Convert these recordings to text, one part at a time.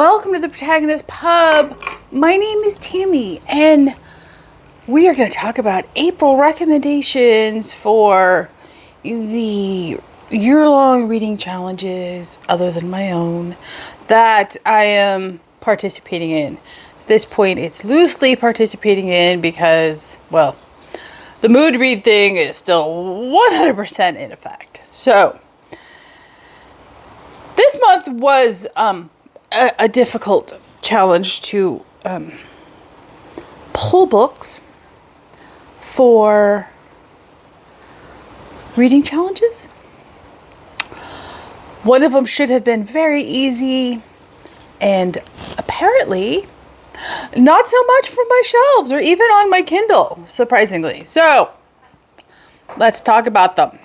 welcome to the Protagonist Pub. My name is Tammy, and we are going to talk about April recommendations for the year-long reading challenges, other than my own, that I am participating in. At this point, it's loosely participating in because, well, the mood read thing is still 100% in effect. So, this month was a difficult challenge to pull books for reading challenges. One of them should have been very easy, and apparently not so much from my shelves or even on my Kindle, surprisingly. So, let's talk about them.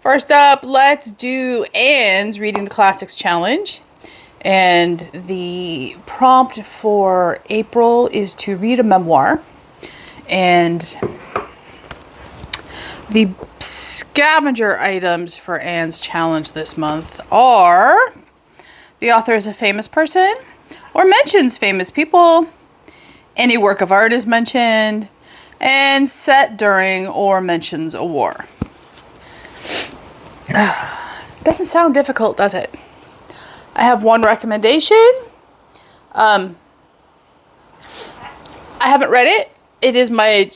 First up, let's do Anne's Reading the Classics Challenge. And the prompt for April is to read a memoir. And the scavenger items for Anne's challenge this month are: the author is a famous person or mentions famous people, any work of art is mentioned, and set during or mentions a war. Doesn't sound difficult, does it? I have one recommendation. I haven't read it. It is my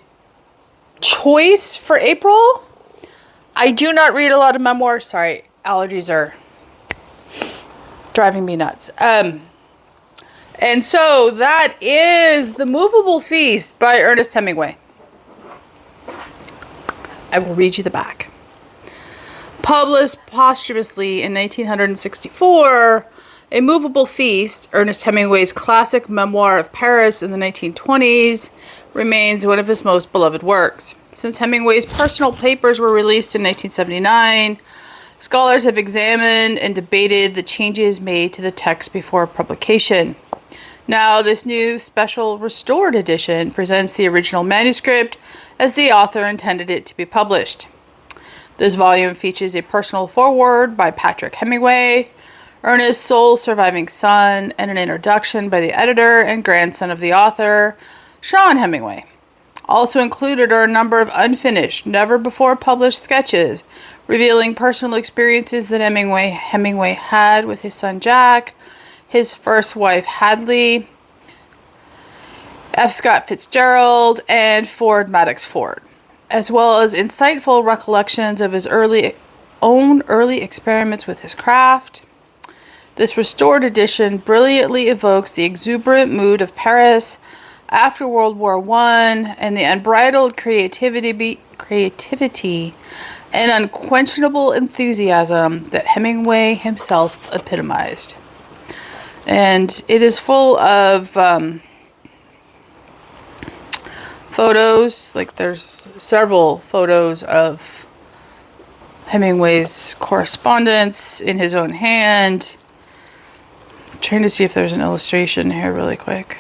choice for April. I do not read a lot of memoirs. Sorry, allergies are driving me nuts. And so that is The Movable Feast by Ernest Hemingway. I will read you the back. Published posthumously in 1964, A Movable Feast, Ernest Hemingway's classic memoir of Paris in the 1920s, remains one of his most beloved works. Since Hemingway's personal papers were released in 1979, scholars have examined and debated the changes made to the text before publication. Now, this new special restored edition presents the original manuscript as the author intended it to be published. This volume features a personal foreword by Patrick Hemingway, Ernest's sole surviving son, and an introduction by the editor and grandson of the author, Sean Hemingway. Also included are a number of unfinished, never-before-published sketches revealing personal experiences that Hemingway had with his son Jack, his first wife Hadley, F. Scott Fitzgerald, and Ford Madox Ford, as well as insightful recollections of his early experiments with his craft. This restored edition brilliantly evokes the exuberant mood of Paris after World War I and the unbridled creativity and unquenchable enthusiasm that Hemingway himself epitomized. And it is full of photos, like there's several photos of Hemingway's correspondence in his own hand. I'm trying to see if there's an illustration here really quick.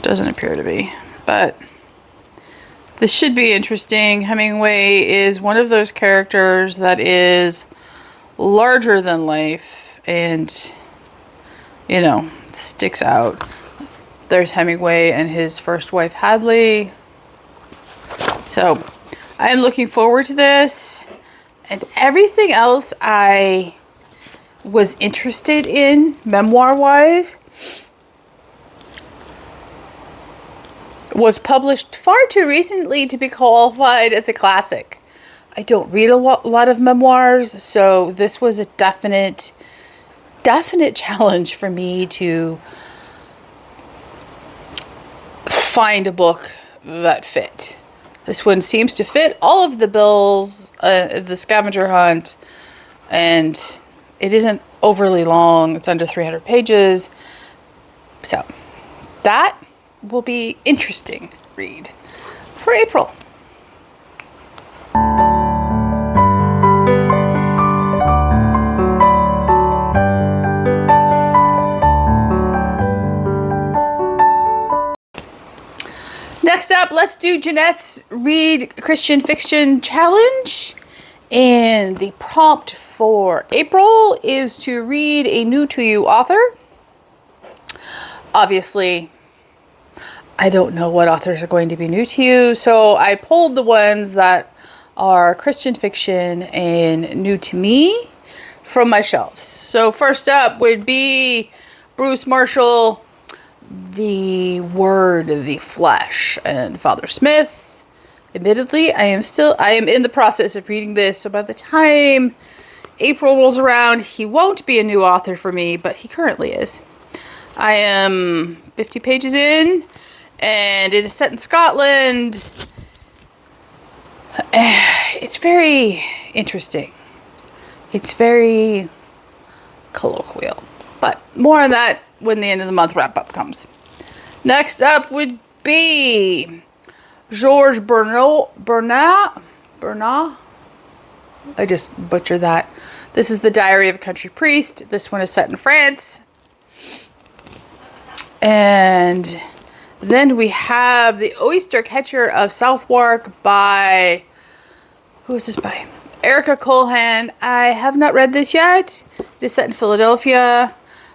Doesn't appear to be, but this should be interesting. Hemingway is one of those characters that is larger than life and, sticks out. There's Hemingway and his first wife, Hadley. So, I am looking forward to this. And everything else I was interested in, memoir-wise, was published far too recently to be qualified as a classic. I don't read a lot of memoirs, so this was a definite challenge for me to find a book that fit. This one seems to fit all of the bills, the scavenger hunt, and it isn't overly long. It's under 300 pages. So that will be interesting read for April. let's do Jeanette's Read Christian Fiction Challenge. And the prompt for April is to read a new to you author. Obviously, I don't know what authors are going to be new to you, so I pulled the ones that are Christian fiction and new to me from my shelves. So first up would be Bruce Marshall, The Word, the Flesh, and Father Smith. Admittedly, I am in the process of reading this, so by the time April rolls around, he won't be a new author for me, but he currently is. I am 50 pages in, and it is set in Scotland. It's very interesting. It's very colloquial, but more on that when the end of the month wrap-up comes. Next up would be Georges Bernat. I just butchered that. This is The Diary of a Country Priest. This one is set in France. And then we have The Oyster Catcher of Southwark by... Who is this by? Erica Colhan. I have not read this yet. It is set in Philadelphia.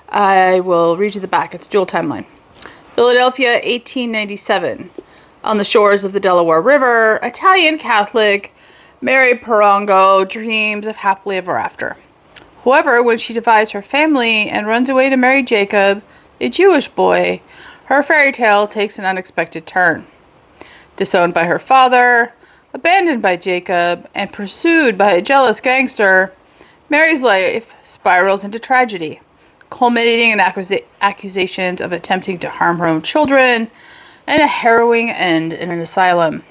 I will read you the back. It's dual timeline. Philadelphia, 1897. On the shores of the Delaware River, Italian Catholic Mary Perongo dreams of happily ever after. However, when she divides her family and runs away to marry Jacob, a Jewish boy, her fairy tale takes an unexpected turn. Disowned by her father, abandoned by Jacob, and pursued by a jealous gangster, Mary's life spirals into tragedy, culminating in accusations of attempting to harm her own children, and a harrowing end in an asylum.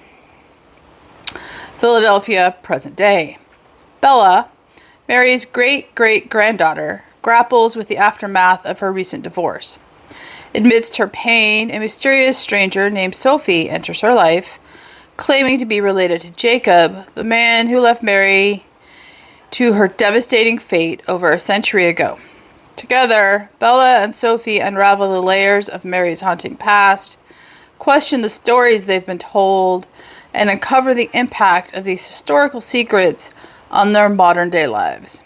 Philadelphia, present day. Bella, Mary's great-great-granddaughter, grapples with the aftermath of her recent divorce. Amidst her pain, a mysterious stranger named Sophie enters her life, claiming to be related to Jacob, the man who left Mary to her devastating fate over a century ago. Together, Bella and Sophie unravel the layers of Mary's haunting past, question the stories they've been told, and uncover the impact of these historical secrets on their modern-day lives.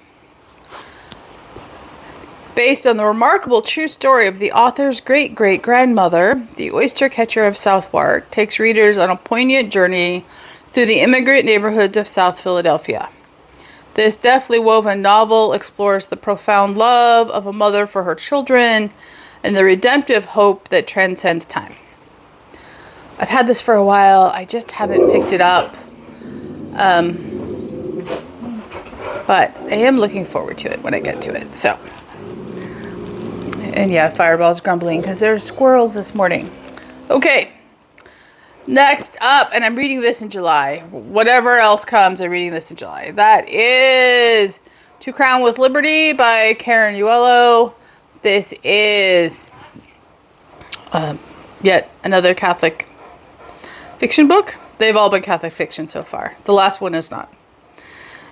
Based on the remarkable true story of the author's great-great-grandmother, The Oyster Catcher of Southwark takes readers on a poignant journey through the immigrant neighborhoods of South Philadelphia. This deftly woven novel explores the profound love of a mother for her children and the redemptive hope that transcends time. I've had this for a while. I just haven't picked it up. But I am looking forward to it when I get to it. So, and yeah, Fireball's grumbling because there's squirrels this morning. Okay. Next up, and I'm reading this in July. Whatever else comes, I'm reading this in July. That is To Crown with Liberty by Karen Uello. This is yet another Catholic fiction book. They've all been Catholic fiction so far. The last one is not.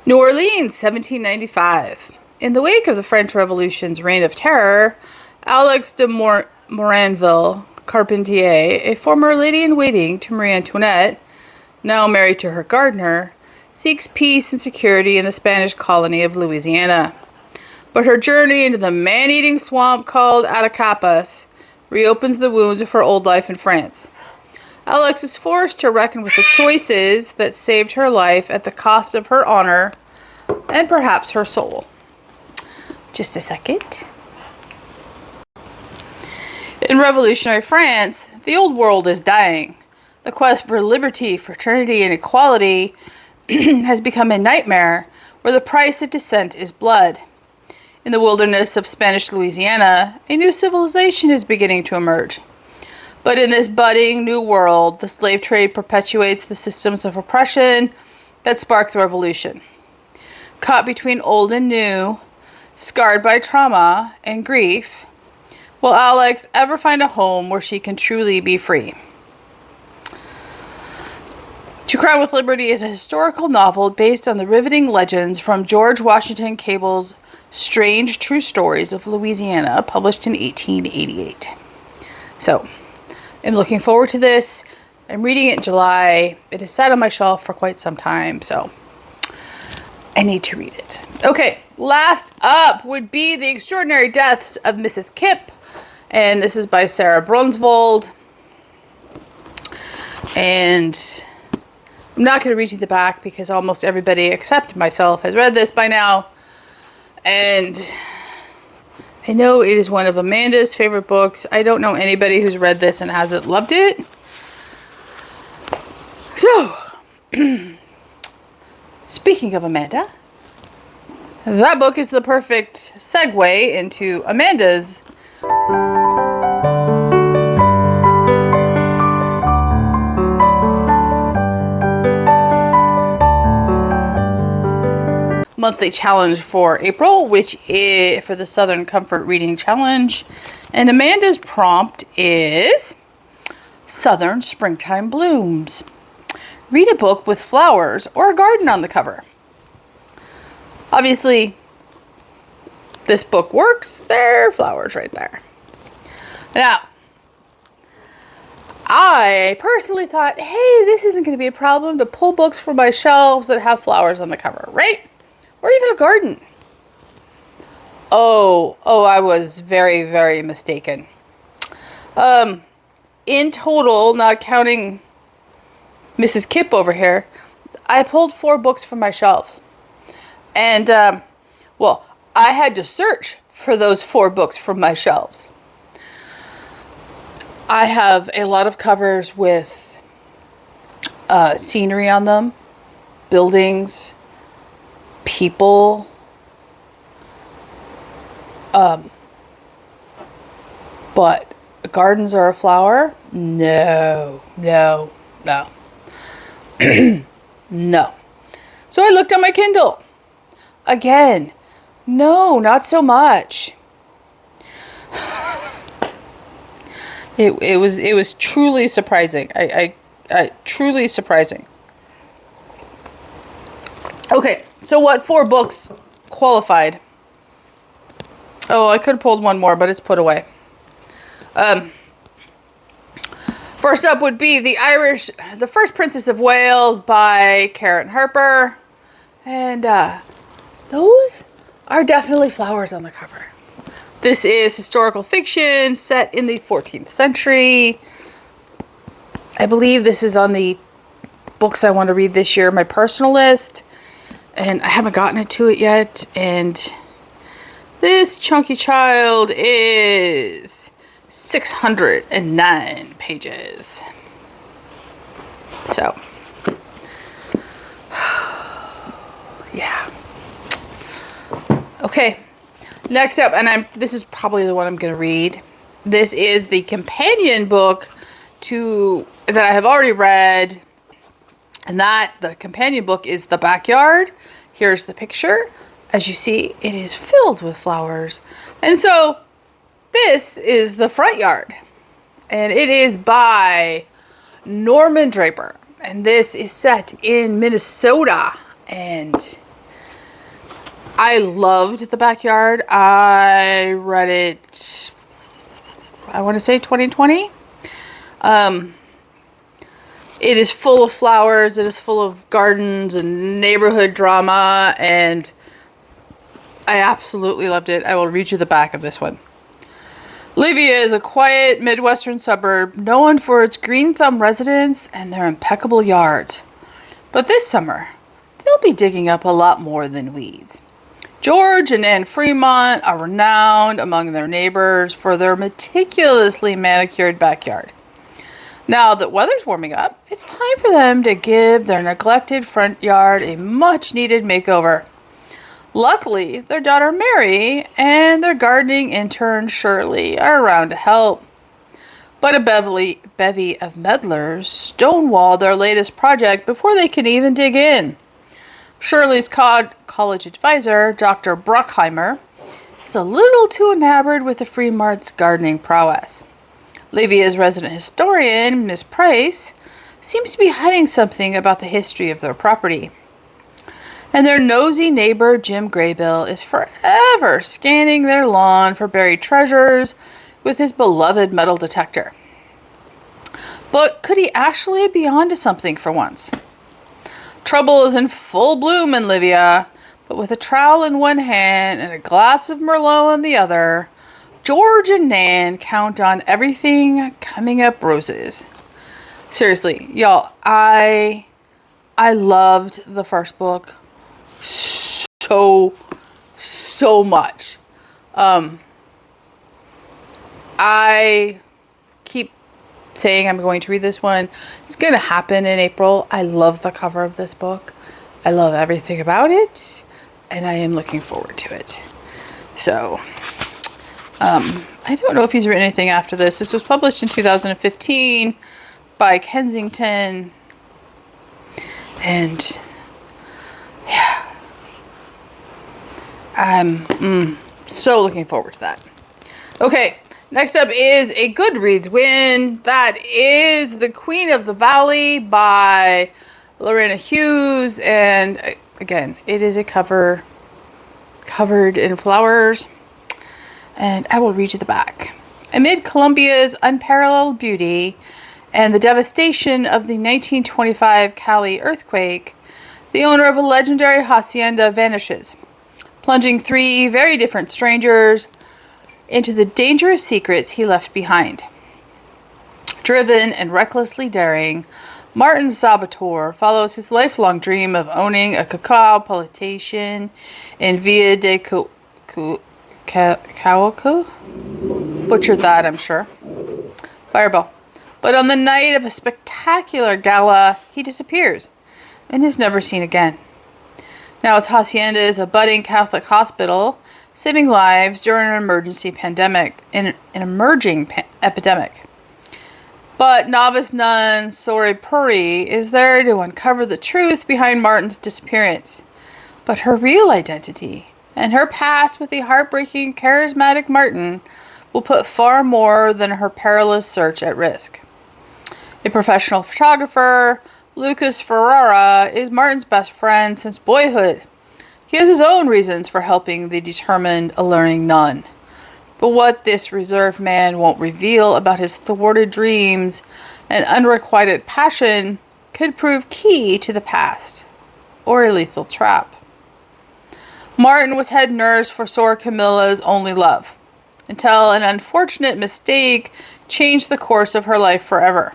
New Orleans, 1795. In the wake of the French Revolution's reign of terror, Alex de Moranville Carpentier, a former lady-in-waiting to Marie Antoinette, now married to her gardener, seeks peace and security in the Spanish colony of Louisiana. But her journey into the man-eating swamp called Atacapes reopens the wounds of her old life in France. Alex is forced to reckon with the choices that saved her life at the cost of her honor and perhaps her soul. Just a second. In revolutionary France, the old world is dying. The quest for liberty, fraternity, and equality has become a nightmare where the price of dissent is blood. In the wilderness of Spanish Louisiana, a new civilization is beginning to emerge. But in this budding new world, the slave trade perpetuates the systems of oppression that sparked the revolution. Caught between old and new, scarred by trauma and grief, will Alex ever find a home where she can truly be free? To Crown with Liberty is a historical novel based on the riveting legends from George Washington Cable's Strange True Stories of Louisiana, published in 1888. So, I'm looking forward to this. I'm reading it in July. It has sat on my shelf for quite some time, so I need to read it. Okay, last up would be The Extraordinary Deaths of Mrs. Kipp, and this is by Sarah Brunsvold. And I'm not going to read you the back because almost everybody except myself has read this by now. And I know it is one of Amanda's favorite books. I don't know anybody who's read this and hasn't loved it. So, speaking of Amanda, that book is the perfect segue into Amanda's monthly challenge for April, which is for the Southern Comfort Reading Challenge. And Amanda's prompt is Southern Springtime Blooms. Read a book with flowers or a garden on the cover. Obviously, this book works. There are flowers right there. Now, I personally thought, hey, this isn't going to be a problem to pull books from my shelves that have flowers on the cover, right? Or even a garden. Oh, I was very, very mistaken. In total, not counting Mrs. Kipp over here, I pulled 4 books from my shelves. And, well, I had to search for those 4 books from my shelves. I have a lot of covers with scenery on them, buildings, people, but gardens are a flower? No. No. So I looked on my Kindle. Again, no, not so much. It was truly surprising. I truly surprising. Okay, so what 4 books qualified? Oh, I could have pulled one more, but it's put away. First up would be The First Princess of Wales by Karen Harper. And those are definitely flowers on the cover. This is historical fiction set in the 14th century. I believe this is on the books I want to read this year, my personal list. And I haven't gotten to it yet. And this chunky child is 609 pages. So, yeah. Okay. Next up, and this is probably the one I'm going to read. This is the companion book that I have already read. And the companion book is The Backyard. Here's the picture. As you see, it is filled with flowers. And so, this is The Front Yard. And it is by Norman Draper. And this is set in Minnesota. And I loved The Backyard. I read it, I want to say 2020. It is full of flowers. It is full of gardens and neighborhood drama. And I absolutely loved it. I will read you the back of this one. Levia is a quiet Midwestern suburb known for its green thumb residents and their impeccable yards. But this summer, they'll be digging up a lot more than weeds. George and Ann Fremont are renowned among their neighbors for their meticulously manicured backyard. Now that weather's warming up, it's time for them to give their neglected front yard a much-needed makeover. Luckily, their daughter Mary and their gardening intern Shirley are around to help. But a bevy of meddlers stonewall their latest project before they can even dig in. Shirley's college advisor, Dr. Bruckheimer, is a little too enamored with the Fremart's gardening prowess. Levia's resident historian, Miss Price, seems to be hiding something about the history of their property. And their nosy neighbor, Jim Graybill, is forever scanning their lawn for buried treasures with his beloved metal detector. But could he actually be onto something for once? Trouble is in full bloom in Livia, but with a trowel in one hand and a glass of Merlot in the other, George and Nan count on everything coming up roses. Seriously, y'all, I loved the first book so much. I keep saying I'm going to read this one. It's going to happen in April. I love the cover of this book. I love everything about it, and I am looking forward to it. So, I don't know if he's written anything after this. This was published in 2015 by Kensington, and yeah, I'm so looking forward to that. Okay. Next up is a Goodreads win. That is The Queen of the Valley by Lorena Hughes. And again, it is a cover covered in flowers. And I will read you the back. Amid Colombia's unparalleled beauty and the devastation of the 1925 Cali earthquake, the owner of a legendary hacienda vanishes, plunging three very different strangers into the dangerous secrets he left behind. Driven and recklessly daring, Martin Sabator follows his lifelong dream of owning a cacao plantation in Villa de Cauca. Butchered that, I'm sure. Fireball. But on the night of a spectacular gala, he disappears and is never seen again. Now his hacienda is a budding Catholic hospital, saving lives during an emerging epidemic. But novice nun Sori Puri is there to uncover the truth behind Martin's disappearance. But her real identity and her past with the heartbreaking, charismatic Martin will put far more than her perilous search at risk. A professional photographer, Lucas Ferrara is Martin's best friend since boyhood. He has his own reasons for helping the determined, alluring nun. But what this reserved man won't reveal about his thwarted dreams and unrequited passion could prove key to the past, or a lethal trap. Martin was head nurse for Sor Camilla's only love, until an unfortunate mistake changed the course of her life forever.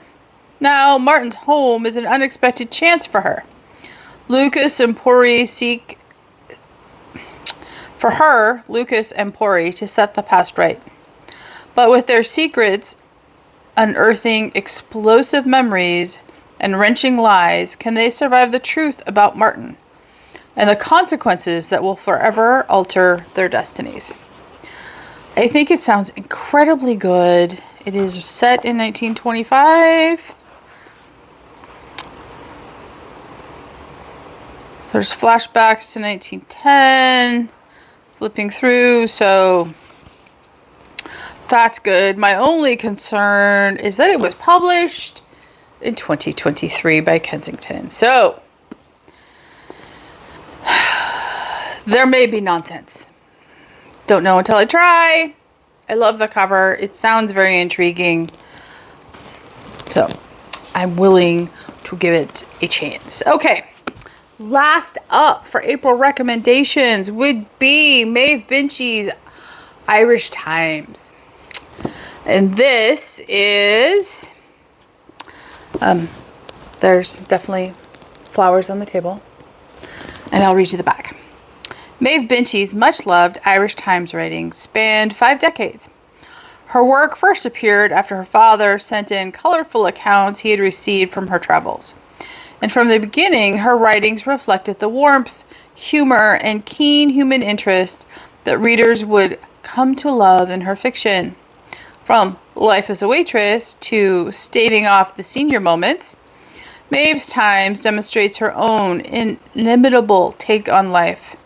Now, Martin's home is an unexpected chance for her. Lucas and Puri to set the past right. But with their secrets unearthing explosive memories and wrenching lies, can they survive the truth about Martin and the consequences that will forever alter their destinies? I think it sounds incredibly good. It is set in 1925. There's flashbacks to 1910, flipping through, so that's good. My only concern is that it was published in 2023 by Kensington. So, there may be nonsense. Don't know until I try. I love the cover. It sounds very intriguing. So, I'm willing to give it a chance. Okay. Last up for April recommendations would be Maeve Binchy's Irish Times. And this is, there's definitely flowers on the table. And I'll read you the back. Maeve Binchy's much-loved Irish Times writings spanned 5 decades. Her work first appeared after her father sent in colorful accounts he had received from her travels. And from the beginning, her writings reflected the warmth, humor, and keen human interest that readers would come to love in her fiction. From Life as a Waitress to Staving Off the Senior Moments, Maeve's Times demonstrates her own inimitable take on life.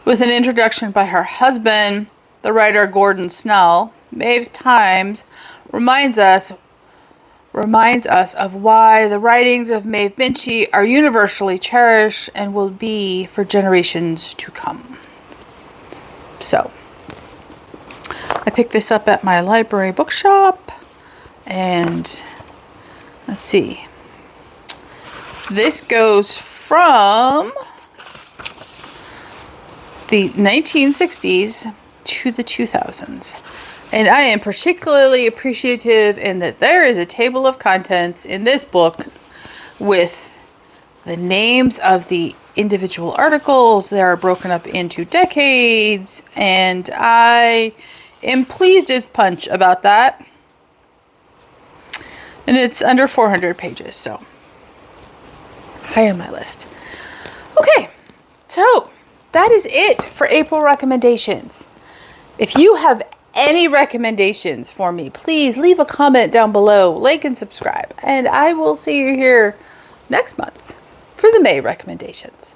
With an introduction by her husband, the writer Gordon Snell, Maeve's Times reminds us of why the writings of Maeve Binchy are universally cherished and will be for generations to come. So, I picked this up at my library bookshop, and Let's see. This goes from the 1960s to the 2000s. And I am particularly appreciative in that there is a table of contents in this book with the names of the individual articles. They are broken up into decades, and I am pleased as punch about that. And it's under 400 pages, so high on my list. Okay, so that is it for April recommendations. If you have any recommendations for me, please leave a comment down below, like and subscribe, and I will see you here next month for the May recommendations.